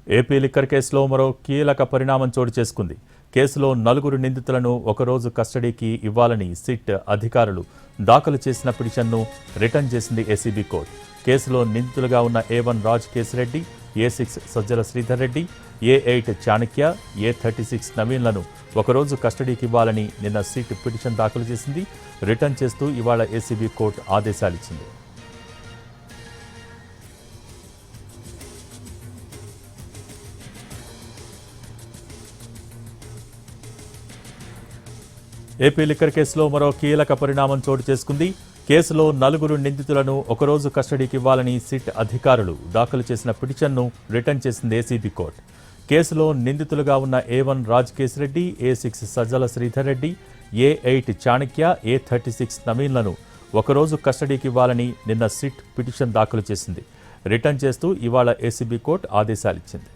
AP liquor కేసులో మరో కీలక పరిణామం చోటు చేసుకుంది. కేసులో 4 నిందితులను ఒకరోజు కస్టడీకి ఇవ్వాలని సిట్ అధికారులు దాఖలు చేసిన పిటిషన్ను రిటర్న్ చేసింది ఏసీబీ కోర్టు. కేసులో నిందితులుగా ఉన్న A1 Raj Kesireddy, A6 Sajjala Sridhar Reddy, A8 Chanakya, A36 నవీన్లను ఒకరోజు కస్టడీకి ఇవ్వాలని నిన్న సిట్ పిటిషన్ దాఖలు చేసింది. రిటర్న్ చేస్తూ ఇవాళ ఏసీబీ కోర్టు ఆదేశాలిచ్చింది. ఏపీ లిక్కర్ కేసులో మరో కీలక పరిణామం చోటు చేసుకుంది. కేసులో 4 నిందితులను ఒకరోజు కస్టడీకి ఇవ్వాలని సిట్ అధికారులు దాఖలు చేసిన పిటిషన్ను రిటర్న్ చేసింది ఏసీబీ కోర్టు. కేసులో నిందితులుగా ఉన్న A1 Raj Kesireddy, A6 Sajjala Sridhar Reddy, A8 Chanakya, A36 నవీన్లను ఒకరోజు కస్టడీకి ఇవ్వాలని నిన్న సిట్ పిటిషన్ దాఖలు చేసింది. రిటర్న్ చేస్తూ ఇవాళ ఏసీబీ కోర్టు ఆదేశాలిచ్చింది.